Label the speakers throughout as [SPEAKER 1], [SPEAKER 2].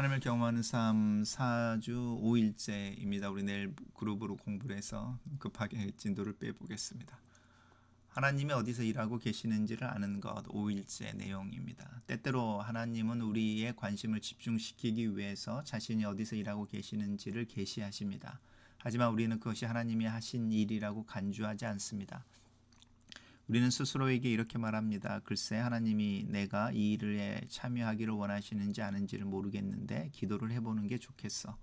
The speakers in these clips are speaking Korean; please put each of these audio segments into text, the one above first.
[SPEAKER 1] 하나님을 경험하는 삶 4주 5일째입니다. 우리 내일 그룹으로 공부를 해서 급하게 진도를 빼보겠습니다. 하나님이 어디서 일하고 계시는지를 아는 것 5일째 내용입니다. 때때로 하나님은 우리의 관심을 집중시키기 위해서 자신이 어디서 일하고 계시는지를 계시하십니다. 하지만 우리는 그것이 하나님이 하신 일이라고 간주하지 않습니다. 우리는 스스로에게 이렇게 말합니다. 글쎄 하나님이 내가 이 일에 참여하기를 원하시는지 아는지를 모르겠는데 기도를 해보는 게 좋겠어.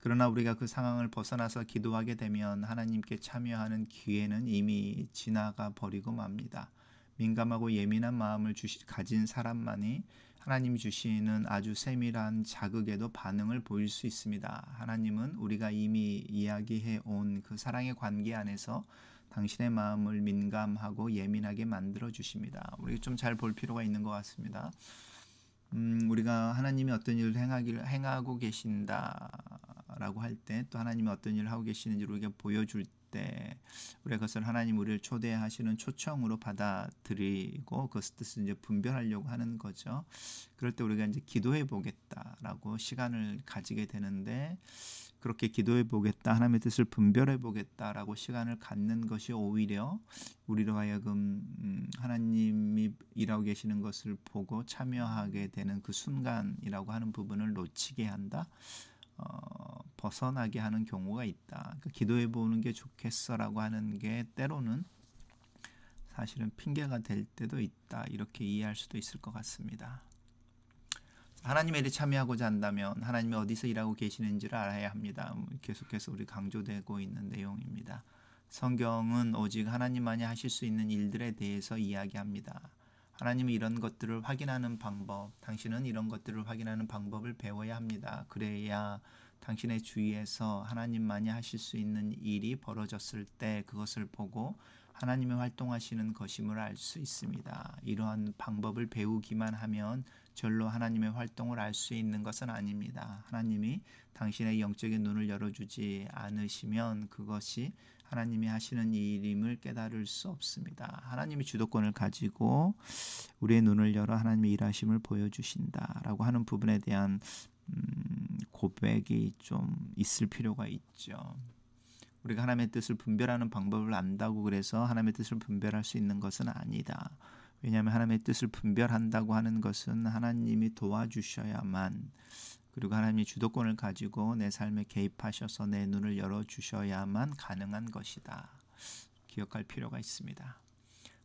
[SPEAKER 1] 그러나 우리가 그 상황을 벗어나서 기도하게 되면 하나님께 참여하는 기회는 이미 지나가 버리고 맙니다. 민감하고 예민한 마음을 가진 사람만이 하나님이 주시는 아주 세밀한 자극에도 반응을 보일 수 있습니다. 하나님은 우리가 이미 이야기해 온 그 사랑의 관계 안에서 당신의 마음을 민감하고 예민하게 만들어 주십니다. 우리 좀 잘 볼 필요가 있는 것 같습니다. 우리가 하나님이 어떤 일을 행하고 계신다라고 할 때, 또 하나님이 어떤 일을 하고 계시는지 우리에게 보여줄 때, 우리가 그것을 하나님 우리를 초대하시는 초청으로 받아들이고 그 뜻을 이제 분별하려고 하는 거죠. 그럴 때 우리가 이제 기도해 보겠다라고 시간을 가지게 되는데, 그렇게 기도해 보겠다, 하나님의 뜻을 분별해 보겠다라고 시간을 갖는 것이 오히려 우리로 하여금 하나님이 일하고 계시는 것을 보고 참여하게 되는 그 순간이라고 하는 부분을 놓치게 한다. 벗어나게 하는 경우가 있다. 그러니까 기도해 보는 게 좋겠어라고 하는 게 때로는 사실은 핑계가 될 때도 있다. 이렇게 이해할 수도 있을 것 같습니다. 하나님의 일에 참여하고자 한다면 하나님이 어디서 일하고 계시는지를 알아야 합니다. 계속해서 우리 강조되고 있는 내용입니다. 성경은 오직 하나님만이 하실 수 있는 일들에 대해서 이야기합니다. 하나님이 이런 것들을 확인하는 방법, 당신은 이런 것들을 확인하는 방법을 배워야 합니다. 그래야 당신의 주위에서 하나님만이 하실 수 있는 일이 벌어졌을 때 그것을 보고 하나님이 활동하시는 것임을 알 수 있습니다. 이러한 방법을 배우기만 하면 절로 하나님의 활동을 알 수 있는 것은 아닙니다. 하나님이 당신의 영적인 눈을 열어주지 않으시면 그것이 하나님이 하시는 일임을 깨달을 수 없습니다. 하나님이 주도권을 가지고 우리의 눈을 열어 하나님의 일하심을 보여주신다라고 하는 부분에 대한 고백이 좀 있을 필요가 있죠. 우리가 하나님의 뜻을 분별하는 방법을 안다고 그래서 하나님의 뜻을 분별할 수 있는 것은 아니다. 왜냐하면 하나님의 뜻을 분별한다고 하는 것은 하나님이 도와주셔야만, 그리고 하나님이 주도권을 가지고 내 삶에 개입하셔서 내 눈을 열어주셔야만 가능한 것이다. 기억할 필요가 있습니다.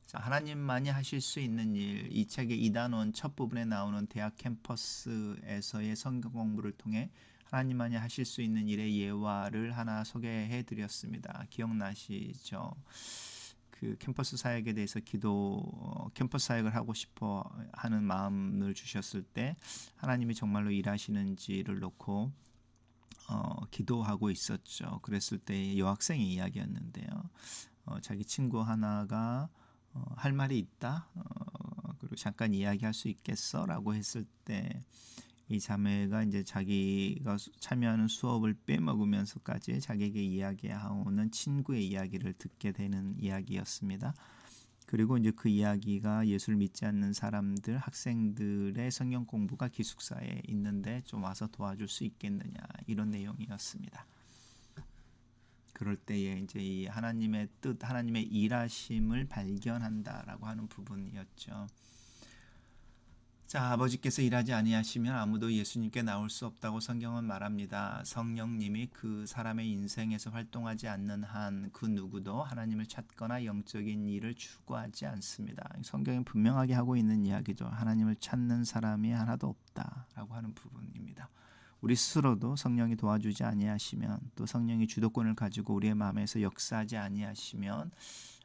[SPEAKER 1] 자, 하나님만이 하실 수 있는 일, 이 책의 2단원 첫 부분에 나오는 대학 캠퍼스에서의 성경 공부를 통해 하나님만이 하실 수 있는 일의 예화를 하나 소개해 드렸습니다. 기억나시죠? 그 캠퍼스 사역에 대해서 캠퍼스 사역을 하고 싶어 하는 마음을 주셨을 때 하나님이 정말로 일하시는지를 놓고 기도하고 있었죠. 그랬을 때 여학생의 이야기였는데요. 자기 친구 하나가 할 말이 있다. 그리고 잠깐 이야기할 수 있겠어? 라고 했을 때 이 자매가 이제 자기가 참여하는 수업을 빼먹으면서까지 자기에게 이야기하오는 친구의 이야기를 듣게 되는 이야기였습니다. 그리고 이제 그 이야기가 예수를 믿지 않는 사람들, 학생들의 성경 공부가 기숙사에 있는데 좀 와서 도와줄 수 있겠느냐, 이런 내용이었습니다. 그럴 때에 이제 이 하나님의 뜻, 하나님의 일하심을 발견한다라고 하는 부분이었죠. 자, 아버지께서 일하지 아니하시면 아무도 예수님께 나올 수 없다고 성경은 말합니다. 성령님이 그 사람의 인생에서 활동하지 않는 한 그 누구도 하나님을 찾거나 영적인 일을 추구하지 않습니다. 성경이 분명하게 하고 있는 이야기죠. 하나님을 찾는 사람이 하나도 없다라고 하는 부분입니다. 우리 스스로도 성령이 도와주지 아니하시면, 또 성령이 주도권을 가지고 우리의 마음에서 역사하지 아니하시면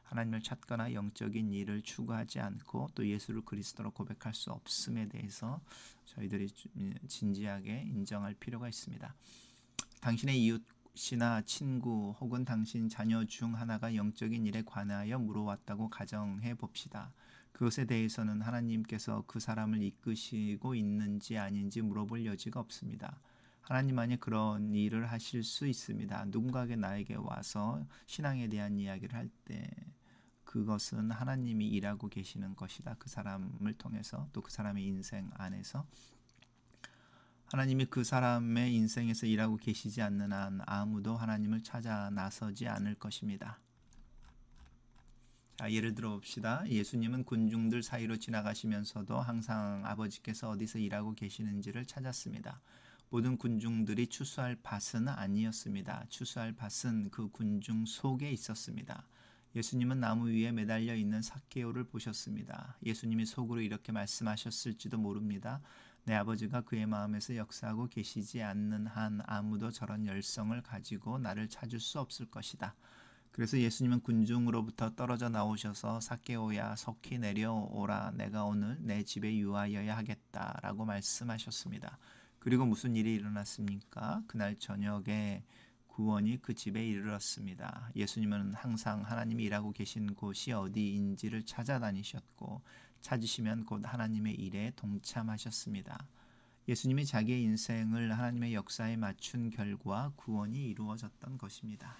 [SPEAKER 1] 하나님을 찾거나 영적인 일을 추구하지 않고 또 예수를 그리스도로 고백할 수 없음에 대해서 저희들이 진지하게 인정할 필요가 있습니다. 당신의 이웃이나 친구 혹은 당신 자녀 중 하나가 영적인 일에 관하여 물어왔다고 가정해 봅시다. 그것에 대해서는 하나님께서 그 사람을 이끄시고 있는지 아닌지 물어볼 여지가 없습니다. 하나님만이 그런 일을 하실 수 있습니다. 누군가가 나에게 와서 신앙에 대한 이야기를 할 때 그것은 하나님이 일하고 계시는 것이다. 그 사람을 통해서, 또 그 사람의 인생 안에서. 하나님이 그 사람의 인생에서 일하고 계시지 않는 한 아무도 하나님을 찾아 나서지 않을 것입니다. 자, 예를 들어 봅시다. 예수님은 군중들 사이로 지나가시면서도 항상 아버지께서 어디서 일하고 계시는지를 찾았습니다. 모든 군중들이 추수할 밭은 아니었습니다. 추수할 밭은 그 군중 속에 있었습니다. 예수님은 나무 위에 매달려 있는 삭개오를 보셨습니다. 예수님이 속으로 이렇게 말씀하셨을지도 모릅니다. 내 아버지가 그의 마음에서 역사하고 계시지 않는 한 아무도 저런 열성을 가지고 나를 찾을 수 없을 것이다. 그래서 예수님은 군중으로부터 떨어져 나오셔서 삭개오야 속히 내려오라, 내가 오늘 내 집에 유하여야 하겠다라고 말씀하셨습니다. 그리고 무슨 일이 일어났습니까? 그날 저녁에 구원이 그 집에 이르렀습니다. 예수님은 항상 하나님이 일하고 계신 곳이 어디인지를 찾아다니셨고 찾으시면 곧 하나님의 일에 동참하셨습니다. 예수님이 자기의 인생을 하나님의 역사에 맞춘 결과 구원이 이루어졌던 것입니다.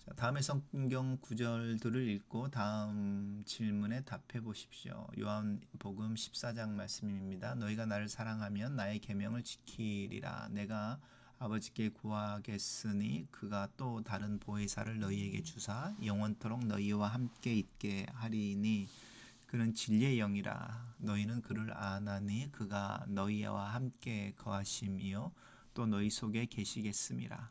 [SPEAKER 1] 자, 다음에 성경 구절들을 읽고 다음 질문에 답해 보십시오. 요한복음 14장 말씀입니다. 너희가 나를 사랑하면 나의 계명을 지키리라. 내가 아버지께 구하겠으니 그가 또 다른 보혜사를 너희에게 주사 영원토록 너희와 함께 있게 하리니 그는 진리의 영이라. 너희는 그를 아나니 그가 너희와 함께 거하심이요 또 너희 속에 계시겠음이라.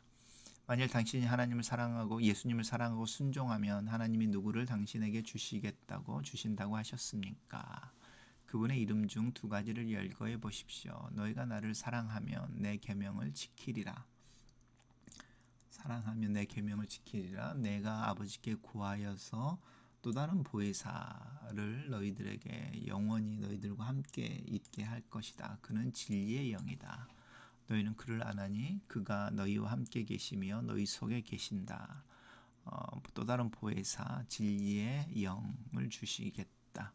[SPEAKER 1] 만일 당신이 하나님을 사랑하고 예수님을 사랑하고 순종하면 하나님이 누구를 당신에게 주신다고 하셨습니까? 그분의 이름 중 두 가지를 열거해 보십시오. 너희가 나를 사랑하면 내 계명을 지키리라. 사랑하면 내 계명을 지키리라. 내가 아버지께 구하여서 또 다른 보혜사를 너희들에게 영원히 너희들과 함께 있게 할 것이다. 그는 진리의 영이다. 너희는 그를 아나니 그가 너희와 함께 계시며 너희 속에 계신다. 또 다른 보혜사 진리의 영을 주시겠다.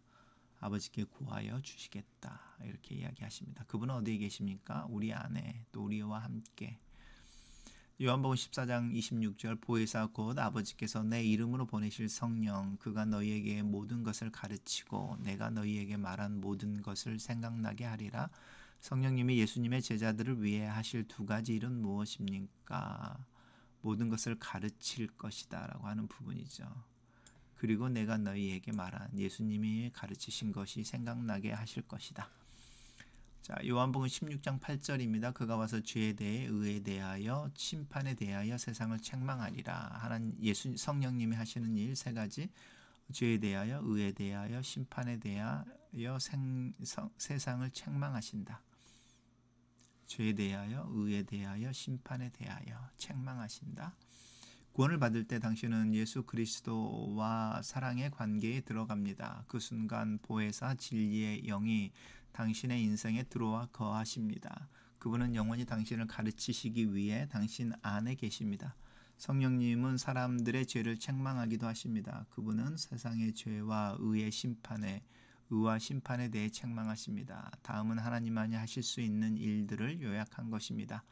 [SPEAKER 1] 아버지께 구하여 주시겠다. 이렇게 이야기하십니다. 그분은 어디에 계십니까? 우리 안에, 또 우리와 함께. 요한복음 14장 26절 보혜사 곧 아버지께서 내 이름으로 보내실 성령 그가 너희에게 모든 것을 가르치고 내가 너희에게 말한 모든 것을 생각나게 하리라. 성령님이 예수님의 제자들을 위해 하실 두 가지 일은 무엇입니까? 모든 것을 가르칠 것이다 라고 하는 부분이죠. 그리고 내가 너희에게 말한 예수님이 가르치신 것이 생각나게 하실 것이다. 자, 요한복음 16장 8절입니다. 그가 와서 죄에 대해 의에 대하여 심판에 대하여 세상을 책망하리라. 성령님이 하시는 일 세 가지, 죄에 대하여 의에 대하여 심판에 대하여 세상을 책망하신다. 죄에 대하여 의에 대하여 심판에 대하여 책망하신다. 구원을 받을 때 당신은 예수 그리스도와 사랑의 관계에 들어갑니다. 그 순간 보혜사 진리의 영이 당신의 인생에 들어와 거하십니다. 그분은 영원히 당신을 가르치시기 위해 당신 안에 계십니다. 성령님은 사람들의 죄를 책망하기도 하십니다. 그분은 세상의 죄와 의와 심판에 대해 책망하십니다. 다음은 하나님만이 하실 수 있는 일들을 요약한 것입니다.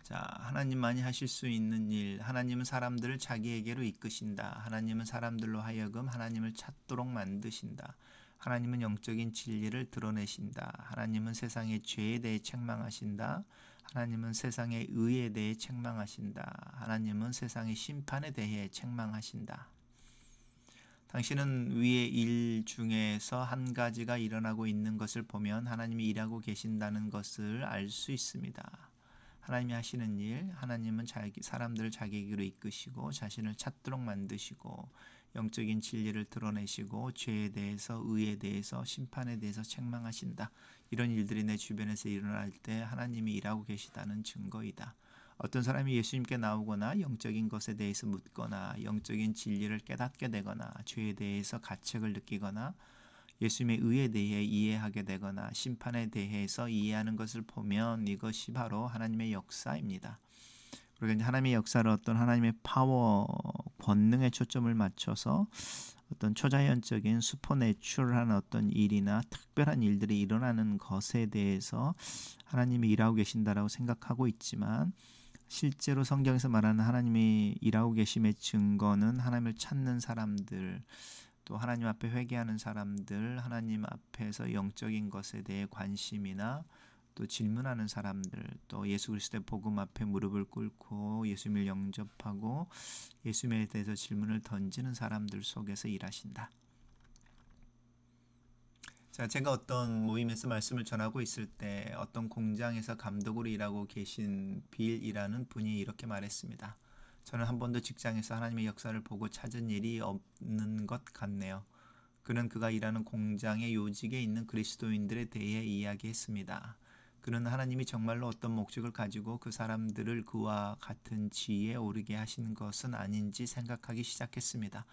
[SPEAKER 1] 자, 하나님만이 하실 수 있는 일. 하나님은 사람들을 자기에게로 이끄신다. 하나님은 사람들로 하여금 하나님을 찾도록 만드신다. 하나님은 영적인 진리를 드러내신다. 하나님은 세상의 죄에 대해 책망하신다. 하나님은 세상의 의에 대해 책망하신다. 하나님은 세상의 심판에 대해 책망하신다. 당신은 위의 일 중에서 한 가지가 일어나고 있는 것을 보면 하나님이 일하고 계신다는 것을 알 수 있습니다. 하나님이 하시는 일, 하나님은 사람들을 자기에게로 이끄시고 자신을 찾도록 만드시고 영적인 진리를 드러내시고 죄에 대해서, 의에 대해서, 심판에 대해서 책망하신다. 이런 일들이 내 주변에서 일어날 때 하나님이 일하고 계시다는 증거이다. 어떤 사람이 예수님께 나오거나 영적인 것에 대해서 묻거나 영적인 진리를 깨닫게 되거나 죄에 대해서 가책을 느끼거나 예수님의 의에 대해 이해하게 되거나 심판에 대해서 이해하는 것을 보면 이것이 바로 하나님의 역사입니다. 그러니까 하나님의 역사를 어떤 하나님의 파워, 권능에 초점을 맞춰서 어떤 초자연적인 슈퍼내추럴한 어떤 일이나 특별한 일들이 일어나는 것에 대해서 하나님이 일하고 계신다라고 생각하고 있지만 실제로 성경에서 말하는 하나님이 일하고 계심의 증거는 하나님을 찾는 사람들, 또 하나님 앞에 회개하는 사람들, 하나님 앞에서 영적인 것에 대해 관심이나 또 질문하는 사람들, 또 예수 그리스도의 복음 앞에 무릎을 꿇고 예수님을 영접하고 예수님에 대해서 질문을 던지는 사람들 속에서 일하신다. 자, 제가 어떤 모임에서 말씀을 전하고 있을 때 어떤 공장에서 감독으로 일하고 계신 빌이라는 분이 이렇게 말했습니다. 저는 한 번도 직장에서 하나님의 역사를 보고 찾은 일이 없는 것 같네요. 그는 그가 일하는 공장의 요직에 있는 그리스도인들에 대해 이야기했습니다. 그는 하나님이 정말로 어떤 목적을 가지고 그 사람들을 그와 같은 지위에 오르게 하신 것은 아닌지 생각하기 시작했습니다.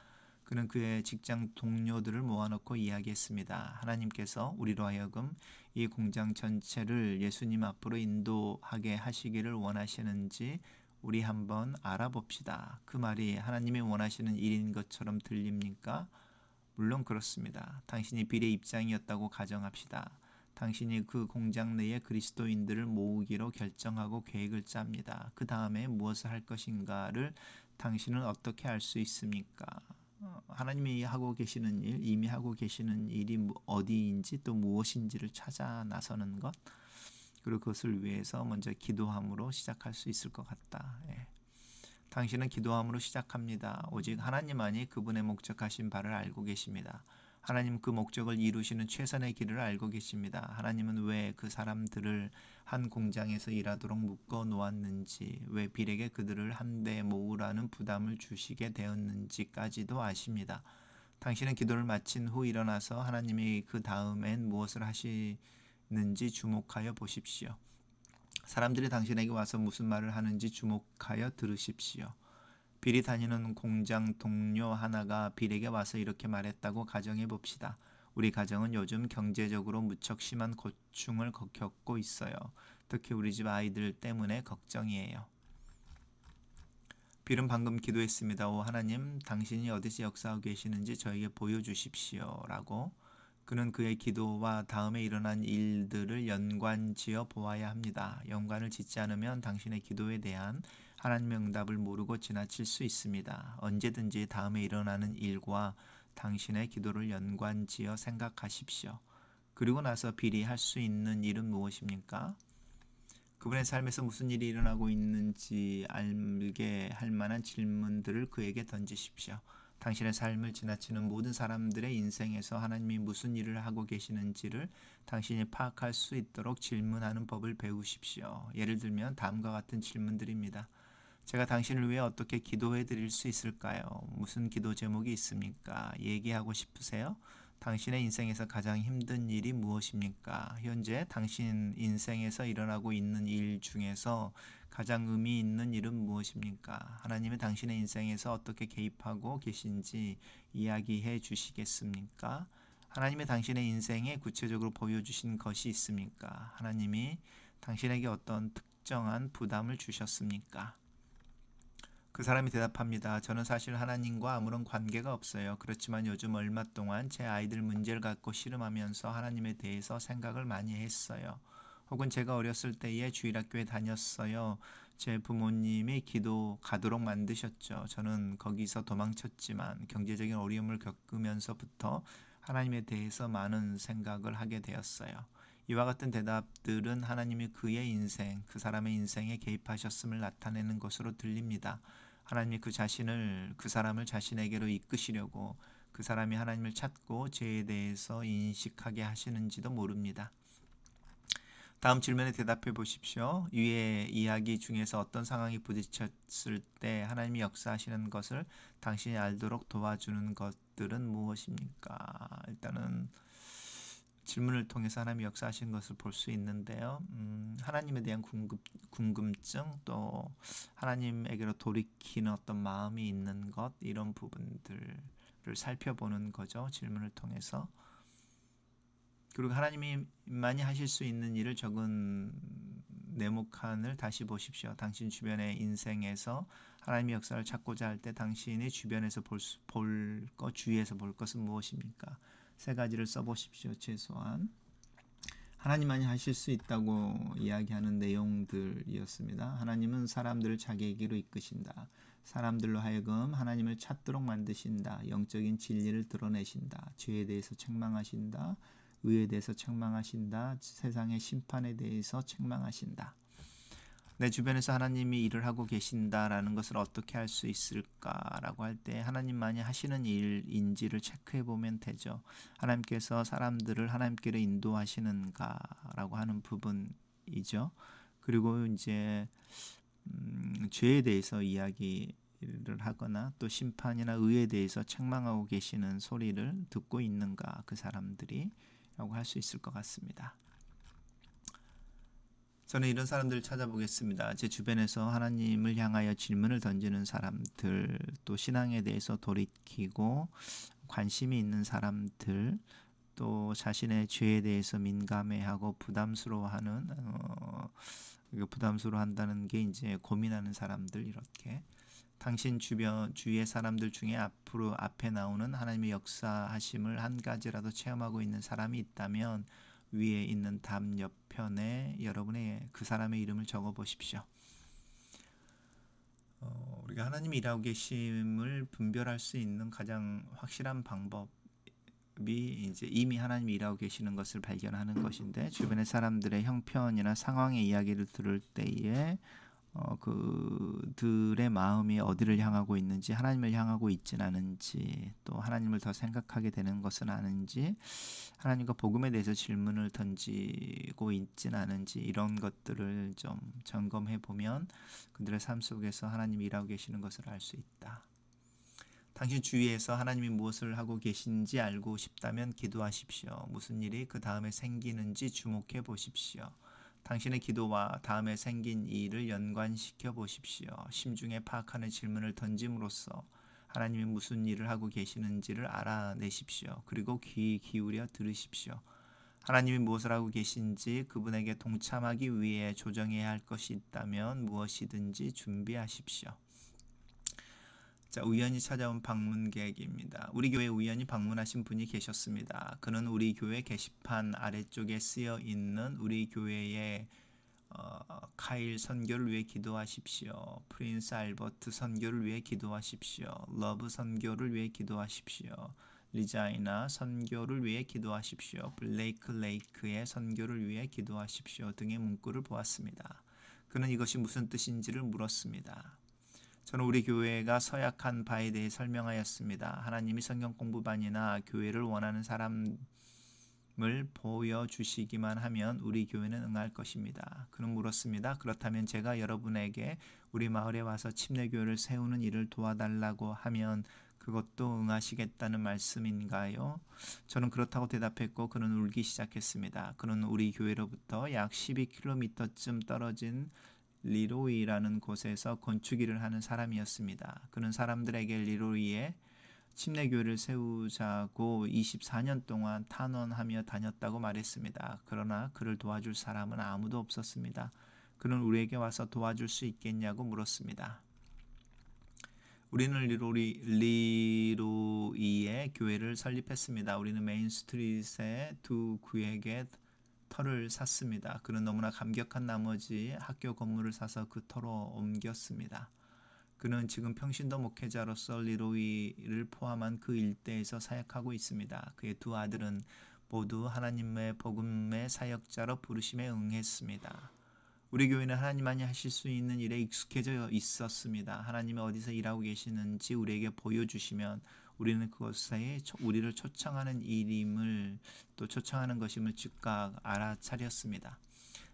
[SPEAKER 1] 그는 그의 직장 동료들을 모아놓고 이야기했습니다. 하나님께서 우리로 하여금 이 공장 전체를 예수님 앞으로 인도하게 하시기를 원하시는지 우리 한번 알아봅시다. 그 말이 하나님이 원하시는 일인 것처럼 들립니까? 물론 그렇습니다. 당신이 빌의 입장이었다고 가정합시다. 당신이 그 공장 내에 그리스도인들을 모으기로 결정하고 계획을 짭니다. 그 다음에 무엇을 할 것인가를 당신은 어떻게 알 수 있습니까? 하나님이 하고 계시는 일, 이미 하고 계시는 일이 어디인지 또 무엇인지를 찾아 나서는 것, 그리고 그것을 위해서 먼저 기도함으로 시작할 수 있을 것 같다. 예. 당신은 기도함으로 시작합니다. 오직 하나님만이 그분의 목적하신 바를 알고 계십니다. 하나님 그 목적을 이루시는 최선의 길을 알고 계십니다. 하나님은 왜 그 사람들을 한 공장에서 일하도록 묶어 놓았는지, 왜 빌에게 그들을 한데 모으라는 부담을 주시게 되었는지까지도 아십니다. 당신은 기도를 마친 후 일어나서 하나님이 그 다음엔 무엇을 하시는지 주목하여 보십시오. 사람들이 당신에게 와서 무슨 말을 하는지 주목하여 들으십시오. 빌이 다니는 공장 동료 하나가 빌에게 와서 이렇게 말했다고 가정해 봅시다. 우리 가정은 요즘 경제적으로 무척 심한 고충을 겪고 있어요. 특히 우리 집 아이들 때문에 걱정이에요. 빌은 방금 기도했습니다. 오 하나님, 당신이 어디서 역사하고 계시는지 저에게 보여주십시오. 라고. 그는 그의 기도와 다음에 일어난 일들을 연관지어 보아야 합니다. 연관을 짓지 않으면 당신의 기도에 대한 하나님의 응답을 모르고 지나칠 수 있습니다. 언제든지 다음에 일어나는 일과 당신의 기도를 연관지어 생각하십시오. 그리고 나서 빌이 할 수 있는 일은 무엇입니까? 그분의 삶에서 무슨 일이 일어나고 있는지 알게 할 만한 질문들을 그에게 던지십시오. 당신의 삶을 지나치는 모든 사람들의 인생에서 하나님이 무슨 일을 하고 계시는지를 당신이 파악할 수 있도록 질문하는 법을 배우십시오. 예를 들면 다음과 같은 질문들입니다. 제가 당신을 위해 어떻게 기도해 드릴 수 있을까요? 무슨 기도 제목이 있습니까? 얘기하고 싶으세요? 당신의 인생에서 가장 힘든 일이 무엇입니까? 현재 당신 인생에서 일어나고 있는 일 중에서 가장 의미 있는 일은 무엇입니까? 하나님이 당신의 인생에서 어떻게 개입하고 계신지 이야기해 주시겠습니까? 하나님이 당신의 인생에 구체적으로 보여주신 것이 있습니까? 하나님이 당신에게 어떤 특정한 부담을 주셨습니까? 그 사람이 대답합니다. 저는 사실 하나님과 아무런 관계가 없어요. 그렇지만 요즘 얼마 동안 제 아이들 문제를 갖고 씨름하면서 하나님에 대해서 생각을 많이 했어요. 혹은 제가 어렸을 때에 주일학교에 다녔어요. 제 부모님이 기도 가도록 만드셨죠. 저는 거기서 도망쳤지만 경제적인 어려움을 겪으면서부터 하나님에 대해서 많은 생각을 하게 되었어요. 이와 같은 대답들은 하나님이 그의 인생, 그 사람의 인생에 개입하셨음을 나타내는 것으로 들립니다. 하나님이 그 사람을 자신에게로 이끄시려고 그 사람이 하나님을 찾고 죄에 대해서 인식하게 하시는지도 모릅니다. 다음 질문에 대답해 보십시오. 위의 이야기 중에서 어떤 상황이 부딪혔을 때 하나님이 역사하시는 것을 당신이 알도록 도와주는 것들은 무엇입니까? 일단은 질문을 통해서 하나님이 역사하시는 것을 볼 수 있는데요. 하나님에 대한 궁금증, 또 하나님에게로 돌이키는 어떤 마음이 있는 것, 이런 부분들을 살펴보는 거죠. 질문을 통해서. 그리고 하나님이 많이 하실 수 있는 일을 적은 네모칸을 다시 보십시오. 당신 주변의 인생에서 하나님의 역사를 찾고자 할 때 당신이 주변에서 주위에서 볼 것은 무엇입니까? 세 가지를 써보십시오. 최소한 하나님만이 하실 수 있다고 이야기하는 내용들이었습니다. 하나님은 사람들을 자기에게로 이끄신다. 사람들로 하여금 하나님을 찾도록 만드신다. 영적인 진리를 드러내신다. 죄에 대해서 책망하신다. 의에 대해서 책망하신다. 세상의 심판에 대해서 책망하신다. 내 주변에서 하나님이 일을 하고 계신다라는 것을 어떻게 할 수 있을까라고 할 때 하나님만이 하시는 일인지를 체크해 보면 되죠. 하나님께서 사람들을 하나님께로 인도하시는가라고 하는 부분이죠. 그리고 이제 죄에 대해서 이야기를 하거나 또 심판이나 의에 대해서 책망하고 계시는 소리를 듣고 있는가 그 사람들이 라고 할 수 있을 것 같습니다. 저는 이런 사람들을 찾아보겠습니다. 제 주변에서 하나님을 향하여 질문을 던지는 사람들, 또 신앙에 대해서 돌이키고 관심이 있는 사람들, 또 자신의 죄에 대해서 민감해하고 부담스러워한다는 게 이제 고민하는 사람들, 이렇게 당신 주위의 사람들 중에 앞에 나오는 하나님의 역사하심을 한 가지라도 체험하고 있는 사람이 있다면 위에 있는 답 옆편에 여러분의 그 사람의 이름을 적어 보십시오. 우리가 하나님이 일하고 계심을 분별할 수 있는 가장 확실한 방법이 이제 이미 하나님이 일하고 계시는 것을 발견하는 것인데, 주변의 사람들의 형편이나 상황의 이야기를 들을 때에 그들의 마음이 어디를 향하고 있는지, 하나님을 향하고 있진 않은지, 또 하나님을 더 생각하게 되는 것은 아는지, 하나님과 복음에 대해서 질문을 던지고 있진 않은지, 이런 것들을 좀 점검해 보면 그들의 삶 속에서 하나님이 일하고 계시는 것을 알 수 있다. 당신 주위에서 하나님이 무엇을 하고 계신지 알고 싶다면 기도하십시오. 무슨 일이 그 다음에 생기는지 주목해 보십시오. 당신의 기도와 다음에 생긴 일을 연관시켜 보십시오. 심중에 파악하는 질문을 던짐으로써 하나님이 무슨 일을 하고 계시는지를 알아내십시오. 그리고 귀 기울여 들으십시오. 하나님이 무엇을 하고 계신지 그분에게 동참하기 위해 조정해야 할 것이 있다면 무엇이든지 준비하십시오. 자, 우연히 찾아온 방문객입니다. 우리 교회에 우연히 방문하신 분이 계셨습니다. 그는 우리 교회 게시판 아래쪽에 쓰여 있는 우리 교회의 카일 선교를 위해 기도하십시오. 프린스 알버트 선교를 위해 기도하십시오. 러브 선교를 위해 기도하십시오. 리자이나 선교를 위해 기도하십시오. 블레이크 레이크의 선교를 위해 기도하십시오. 등의 문구를 보았습니다. 그는 이것이 무슨 뜻인지를 물었습니다. 저는 우리 교회가 서약한 바에 대해 설명하였습니다. 하나님이 성경 공부반이나 교회를 원하는 사람을 보여주시기만 하면 우리 교회는 응할 것입니다. 그는 물었습니다. 그렇다면 제가 여러분에게 우리 마을에 와서 침례교회를 세우는 일을 도와달라고 하면 그것도 응하시겠다는 말씀인가요? 저는 그렇다고 대답했고 그는 울기 시작했습니다. 그는 우리 교회로부터 약 12km쯤 떨어진 리로이라는 곳에서 건축일을 하는 사람이었습니다. 그는 사람들에게 리로이에 침례교회를 세우자고 24년 동안 탄원하며 다녔다고 말했습니다. 그러나 그를 도와줄 사람은 아무도 없었습니다. 그는 우리에게 와서 도와줄 수 있겠냐고 물었습니다. 우리는 리로이에 교회를 설립했습니다. 우리는 메인 스트리트의 두 구역에 터를 샀습니다. 그는 너무나 감격한 나머지 학교 건물을 사서 그 터로 옮겼습니다. 그는 지금 평신도 목회자로서 리로이를 포함한 그 일대에서 사역하고 있습니다. 그의 두 아들은 모두 하나님의 복음의 사역자로 부르심에 응했습니다. 우리 교회는 하나님만이 하실 수 있는 일에 익숙해져 있었습니다. 하나님이 어디서 일하고 계시는지 우리에게 보여주시면 우리는 그것에 우리를 초청하는 일임을 또 초청하는 것임을 즉각 알아차렸습니다.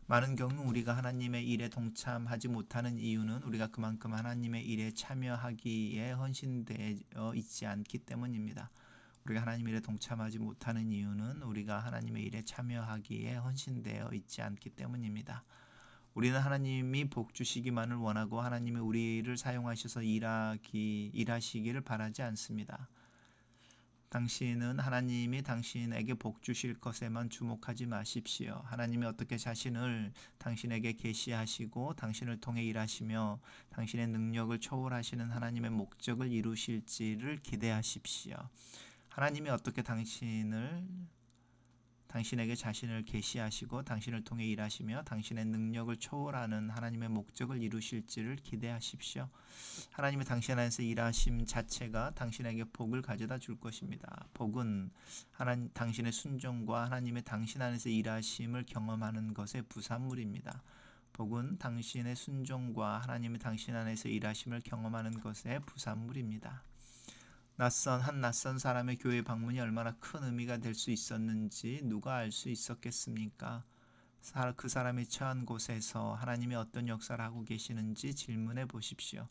[SPEAKER 1] 많은 경우 우리가 하나님의 일에 동참하지 못하는 이유는 우리가 그만큼 하나님의 일에 참여하기에 헌신되어 있지 않기 때문입니다. 우리가 하나님의 일에 동참하지 못하는 이유는 우리가 하나님의 일에 참여하기에 헌신되어 있지 않기 때문입니다. 우리는 하나님이 복 주시기만을 원하고 하나님이 우리를 사용하셔서 일하시기를 바라지 않습니다. 당신은 하나님이 당신에게 복 주실 것에만 주목하지 마십시오. 하나님이 어떻게 자신을 당신에게 계시하시고 당신을 통해 일하시며 당신의 능력을 초월하시는 하나님의 목적을 이루실지를 기대하십시오. 하나님이 어떻게 당신을 당신에게 자신을 계시하시고 당신을 통해 일하시며 당신의 능력을 초월하는 하나님의 목적을 이루실지를 기대하십시오. 하나님의 당신 안에서 일하심 자체가 당신에게 복을 가져다 줄 것입니다. 복은 당신의 순종과 하나님의 당신 안에서 일하심을 경험하는 것의 부산물입니다. 복은 당신의 순종과 하나님의 당신 안에서 일하심을 경험하는 것의 부산물입니다. 낯선 사람의 교회 방문이 얼마나 큰 의미가 될 수 있었는지 누가 알 수 있었겠습니까? 그 사람이 처한 곳에서 하나님이 어떤 역사를 하고 계시는지 질문해 보십시오.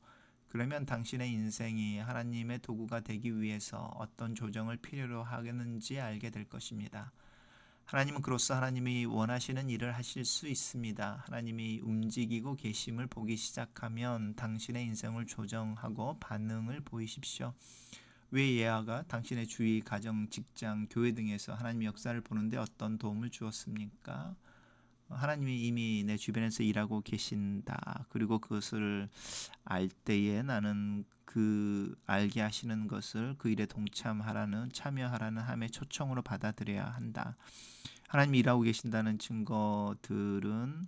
[SPEAKER 1] 그러면 당신의 인생이 하나님의 도구가 되기 위해서 어떤 조정을 필요로 하겠는지 알게 될 것입니다. 하나님은 그로써 하나님이 원하시는 일을 하실 수 있습니다. 하나님이 움직이고 계심을 보기 시작하면 당신의 인생을 조정하고 반응을 보이십시오. 왜 예아가 당신의 주위, 가정, 직장, 교회 등에서 하나님의 역사를 보는데 어떤 도움을 주었습니까? 하나님이 이미 내 주변에서 일하고 계신다. 그리고 그것을 알 때에 나는 그 알게 하시는 것을 그 일에 참여하라는 함의 초청으로 받아들여야 한다. 하나님이 일하고 계신다는 증거들은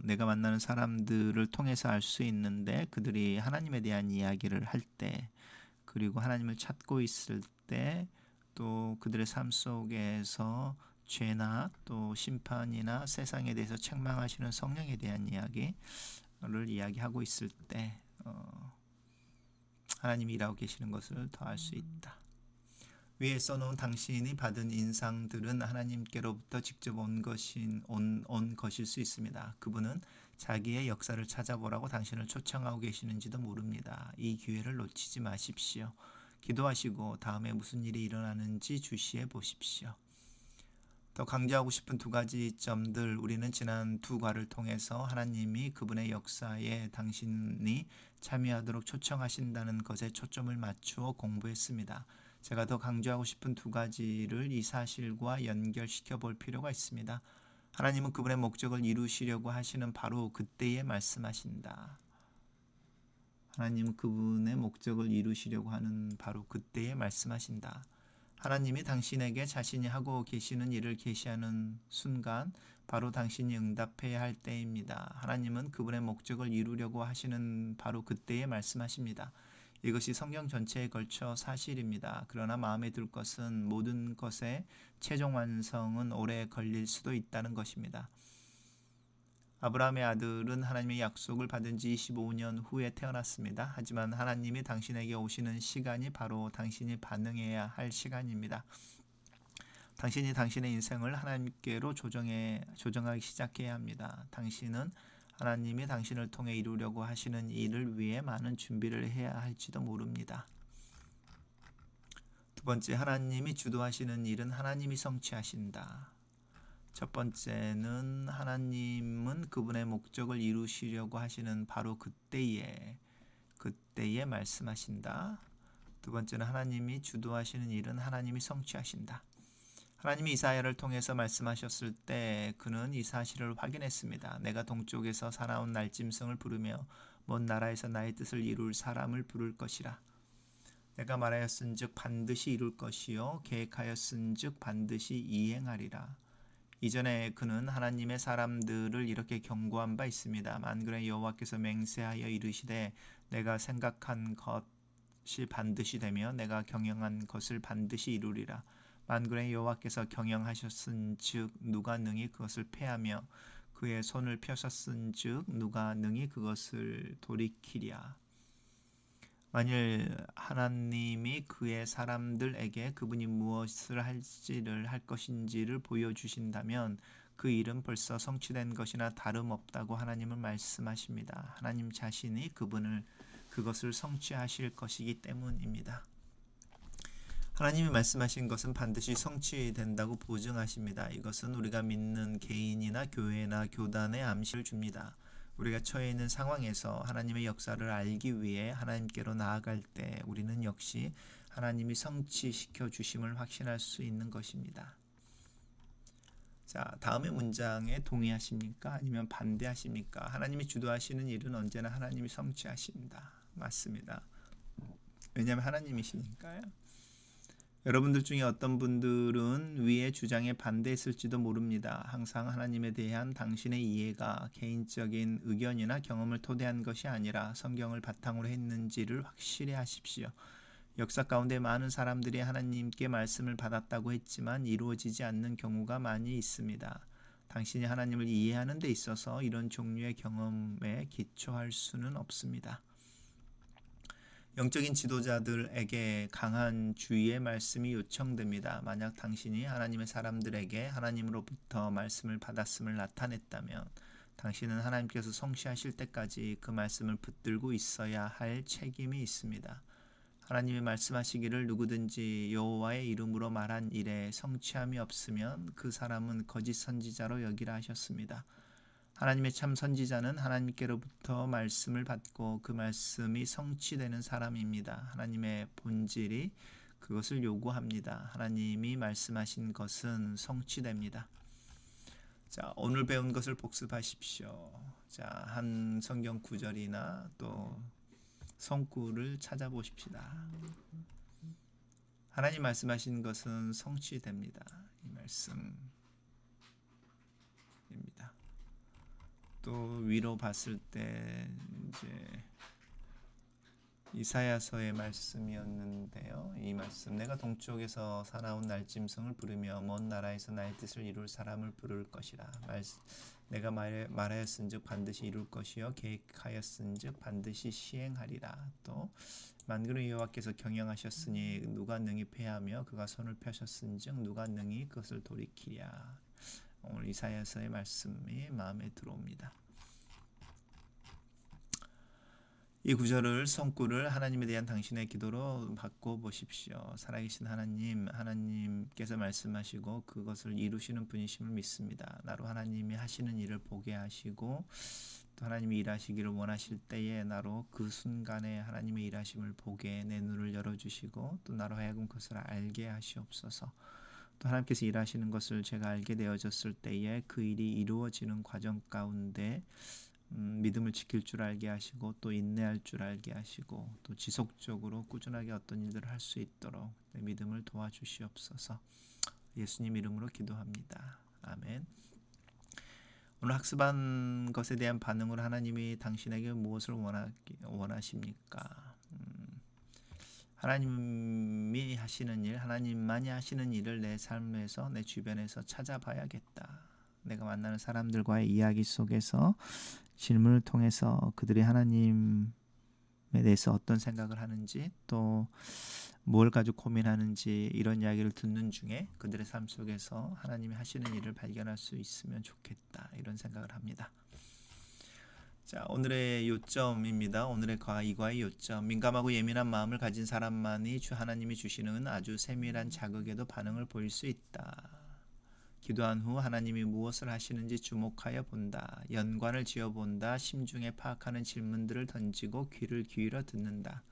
[SPEAKER 1] 내가 만나는 사람들을 통해서 알 수 있는데 그들이 하나님에 대한 이야기를 할 때 그리고 하나님을 찾고 있을 때 또 그들의 삶 속에서 죄나 또 심판이나 세상에 대해서 책망하시는 성령에 대한 이야기를 이야기하고 있을 때 하나님이 일하고 계시는 것을 더 알 수 있다. 위에 써놓은 당신이 받은 인상들은 하나님께로부터 직접 온 것일 수 있습니다. 그분은 자기의 역사를 찾아보라고 당신을 초청하고 계시는지도 모릅니다. 이 기회를 놓치지 마십시오. 기도하시고 다음에 무슨 일이 일어나는지 주시해 보십시오. 더 강조하고 싶은 두 가지 점들, 우리는 지난 두 과를 통해서 하나님이 그분의 역사에 당신이 참여하도록 초청하신다는 것에 초점을 맞추어 공부했습니다. 제가 더 강조하고 싶은 두 가지를 이 사실과 연결시켜 볼 필요가 있습니다. 하나님은 그분의 목적을 이루시려고 하시는 바로 그때에 말씀하신다. 하나님은 그분의 목적을 이루시려고 하는 바로 그때에 말씀하신다. 하나님이 당신에게 자신이 하고 계시는 일을 계시하는 순간 바로 당신이 응답해야 할 때입니다. 하나님은 그분의 목적을 이루려고 하시는 바로 그때에 말씀하십니다. 이것이 성경 전체에 걸쳐 사실입니다. 그러나 마음에 들 것은 모든 것의 최종 완성은 오래 걸릴 수도 있다는 것입니다. 아브라함의 아들은 하나님의 약속을 받은 지 25년 후에 태어났습니다. 하지만 하나님이 당신에게 오시는 시간이 바로 당신이 반응해야 할 시간입니다. 당신이 당신의 인생을 하나님께로 조정하기 시작해야 합니다. 당신은 하나님이 당신을 통해 이루려고 하시는 일을 위해 많은 준비를 해야 할지도 모릅니다. 두 번째, 하나님이 주도하시는 일은 하나님이 성취하신다. 첫 번째는 하나님은 그분의 목적을 이루시려고 하시는 바로 그때에 말씀하신다. 두 번째는 하나님이 주도하시는 일은 하나님이 성취하신다. 하나님이 이사야를 통해서 말씀하셨을 때 그는 이 사실을 확인했습니다. 내가 동쪽에서 사나운 날짐승을 부르며 먼 나라에서 나의 뜻을 이룰 사람을 부를 것이라. 내가 말하였은즉 반드시 이룰 것이요 계획하였은즉 반드시 이행하리라. 이전에 그는 하나님의 사람들을 이렇게 경고한 바 있습니다. 만군의 여호와께서 맹세하여 이르시되 내가 생각한 것이 반드시 되며 내가 경영한 것을 반드시 이루리라. 만군의 여호와께서 경영하셨은즉 누가 능히 그것을 패하며 그의 손을 펴셨은즉 누가 능히 그것을 돌이키랴. 만일 하나님이 그의 사람들에게 그분이 무엇을 할 것인지를 보여주신다면 그 일은 벌써 성취된 것이나 다름없다고 하나님은 말씀하십니다. 하나님 자신이 그것을 성취하실 것이기 때문입니다. 하나님이 말씀하신 것은 반드시 성취된다고 보증하십니다. 이것은 우리가 믿는 개인이나 교회나 교단에 암시를 줍니다. 우리가 처해 있는 상황에서 하나님의 역사를 알기 위해 하나님께로 나아갈 때 우리는 역시 하나님이 성취시켜 주심을 확신할 수 있는 것입니다. 자, 다음의 문장에 동의하십니까? 아니면 반대하십니까? 하나님이 주도하시는 일은 언제나 하나님이 성취하신다. 맞습니다. 왜냐하면 하나님이시니까요. 여러분들 중에 어떤 분들은 위의 주장에 반대했을지도 모릅니다. 항상 하나님에 대한 당신의 이해가 개인적인 의견이나 경험을 토대한 것이 아니라 성경을 바탕으로 했는지를 확실히 하십시오. 역사 가운데 많은 사람들이 하나님께 말씀을 받았다고 했지만 이루어지지 않는 경우가 많이 있습니다. 당신이 하나님을 이해하는 데 있어서 이런 종류의 경험에 기초할 수는 없습니다. 영적인 지도자들에게 강한 주의의 말씀이 요청됩니다. 만약 당신이 하나님의 사람들에게 하나님으로부터 말씀을 받았음을 나타냈다면 당신은 하나님께서 성취하실 때까지 그 말씀을 붙들고 있어야 할 책임이 있습니다. 하나님이 말씀하시기를 누구든지 여호와의 이름으로 말한 일에 성취함이 없으면 그 사람은 거짓 선지자로 여기라 하셨습니다. 하나님의 참 선지자는 하나님께로부터 말씀을 받고 그 말씀이 성취되는 사람입니다. 하나님의 본질이 그것을 요구합니다. 하나님이 말씀하신 것은 성취됩니다. 자, 오늘 배운 것을 복습하십시오. 자, 한 성경 구절이나 또 성구를 찾아보십시다. 하나님 말씀하신 것은 성취됩니다. 이 말씀입니다. 또 위로 봤을 때 이제 이사야서의 말씀이었는데요. 이 말씀, 내가 동쪽에서 살아온 날짐승을 부르며 먼 나라에서 나의 뜻을 이룰 사람을 부를 것이라. 내가 말하였은즉 반드시 이룰 것이요 계획하였은즉 반드시 시행하리라. 또 만군의 여호와께서 경영하셨으니 누가 능히 패하며 그가 손을 펴셨은즉 누가 능히 그것을 돌이키랴. 오늘 이사야서의 말씀이 마음에 들어옵니다. 이 구절을 성구를 하나님에 대한 당신의 기도로 바꿔보십시오. 살아계신 하나님, 하나님께서 말씀하시고 그것을 이루시는 분이심을 믿습니다. 나로 하나님이 하시는 일을 보게 하시고 또 하나님이 일하시기를 원하실 때에 나로 그 순간에 하나님의 일하심을 보게 내 눈을 열어주시고 또 나로 하여금 그것을 알게 하시옵소서. 또 하나님께서 일하시는 것을 제가 알게 되어졌을 때에 그 일이 이루어지는 과정 가운데 믿음을 지킬 줄 알게 하시고 또 인내할 줄 알게 하시고 또 지속적으로 꾸준하게 어떤 일들을 할 수 있도록 내 믿음을 도와주시옵소서. 예수님 이름으로 기도합니다. 아멘. 오늘 학습한 것에 대한 반응으로 하나님이 당신에게 무엇을 원하십니까? 하나님이 하시는 일, 하나님만이 하시는 일을 내 삶에서 내 주변에서 찾아봐야겠다. 내가 만나는 사람들과의 이야기 속에서 질문을 통해서 그들이 하나님에 대해서 어떤 생각을 하는지 또 뭘 가지고 고민하는지 이런 이야기를 듣는 중에 그들의 삶 속에서 하나님이 하시는 일을 발견할 수 있으면 좋겠다. 이런 생각을 합니다. 자, 오늘의 요점입니다. 오늘의 이과의 요점. 민감하고 예민한 마음을 가진 사람만이 하나님이 주시는 아주 세밀한 자극에도 반응을 보일 수 있다. 기도한 후 하나님이 무엇을 하시는지 주목하여 본다. 연관을 지어본다. 심중에 파악하는 질문들을 던지고 귀를 기울여 듣는다.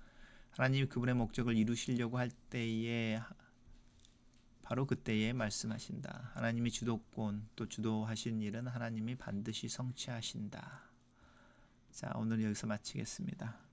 [SPEAKER 1] 하나님이 그분의 목적을 이루시려고 할 때에 바로 그때에 말씀하신다. 하나님이 주도권 또 주도하신 일은 하나님이 반드시 성취하신다. 자, 오늘 여기서 마치겠습니다.